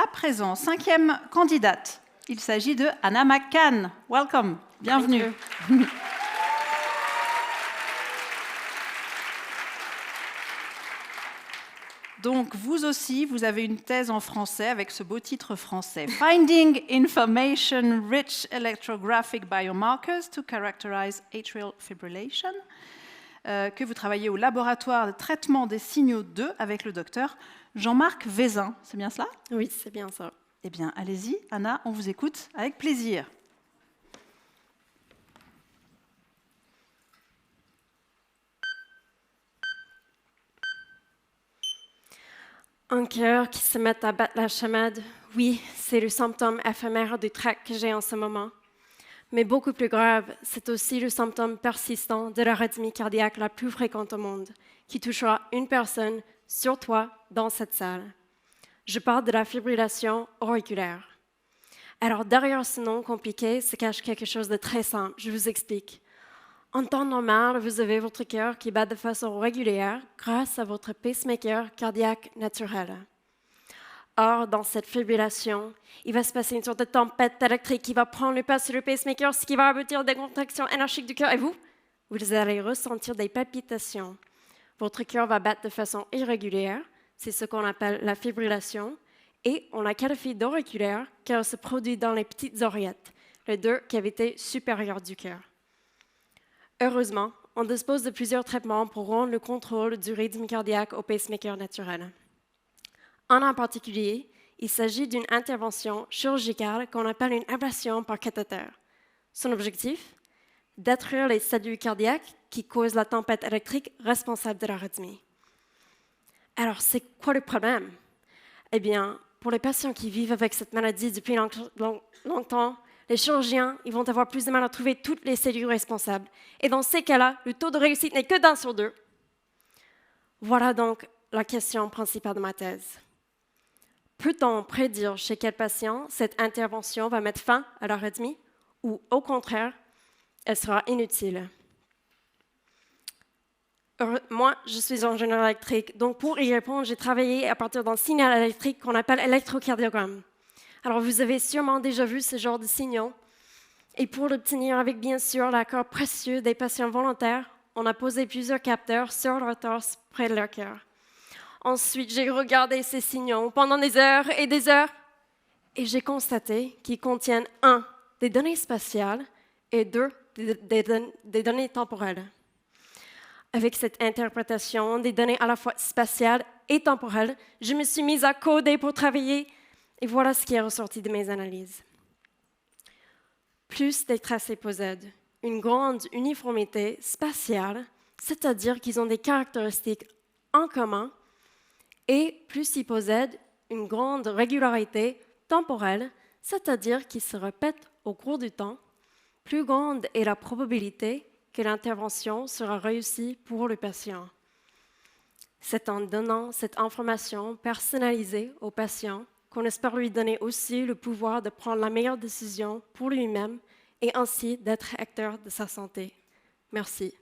à présent, 5e candidate. Il s'agit de Anna McCann. Welcome, bienvenue. Donc, vous aussi, vous avez une thèse en français avec ce beau titre français. Finding information rich electrographic biomarkers to characterize atrial fibrillation, que vous travaillez au laboratoire de traitement des signaux 2 avec le docteur Jean-Marc Vézin. C'est bien cela? Oui, c'est bien ça. Eh bien, allez-y, Anna, on vous écoute avec plaisir. Un cœur qui se met à battre la chamade, oui, c'est le symptôme éphémère du trac que j'ai en ce moment. Mais beaucoup plus grave, c'est aussi le symptôme persistant de l'arythmie cardiaque la plus fréquente au monde, qui touchera une personne sur 3 dans cette salle. Je parle de la fibrillation auriculaire. Alors, derrière ce nom compliqué se cache quelque chose de très simple. Je vous explique. En temps normal, vous avez votre cœur qui bat de façon régulière grâce à votre pacemaker cardiaque naturel. Or, dans cette fibrillation, il va se passer une sorte de tempête électrique qui va prendre le pas sur le pacemaker, ce qui va aboutir à des contractions anarchiques du cœur. Et vous allez ressentir des palpitations. Votre cœur va battre de façon irrégulière. C'est ce qu'on appelle la fibrillation. Et on la qualifie d'auriculaire car elle se produit dans les petites oreillettes, les 2 cavités supérieures du cœur. Heureusement, on dispose de plusieurs traitements pour rendre le contrôle du rythme cardiaque au pacemaker naturel. En particulier, il s'agit d'une intervention chirurgicale qu'on appelle une ablation par cathéter. Son objectif? Détruire les cellules cardiaques qui causent la tempête électrique responsable de l'arythmie. Alors, c'est quoi le problème? Eh bien, pour les patients qui vivent avec cette maladie depuis longtemps, les chirurgiens ils vont avoir plus de mal à trouver toutes les cellules responsables. Et dans ces cas-là, le taux de réussite n'est que d'1 sur 2. Voilà donc la question principale de ma thèse. Peut-on prédire chez quel patient cette intervention va mettre fin à l'arythmie ou, au contraire, elle sera inutile? Moi, je suis ingénieur électrique, donc pour y répondre, j'ai travaillé à partir d'un signal électrique qu'on appelle électrocardiogramme. Alors, vous avez sûrement déjà vu ce genre de signaux. Et pour l'obtenir avec, bien sûr, l'accord précieux des patients volontaires, on a posé plusieurs capteurs sur leur torse près de leur cœur. Ensuite, j'ai regardé ces signaux pendant des heures, et j'ai constaté qu'ils contiennent 1. Des données spatiales et 2. Des données temporelles. Avec cette interprétation des données à la fois spatiales et temporelles, je me suis mise à coder pour travailler, et voilà ce qui est ressorti de mes analyses. Plus des tracés possèdent une grande uniformité spatiale, c'est-à-dire qu'ils ont des caractéristiques en commun, et plus ils possèdent une grande régularité temporelle, c'est-à-dire qu'ils se répètent au cours du temps, plus grande est la probabilité que l'intervention sera réussie pour le patient. C'est en donnant cette information personnalisée au patient qu'on espère lui donner aussi le pouvoir de prendre la meilleure décision pour lui-même et ainsi d'être acteur de sa santé. Merci.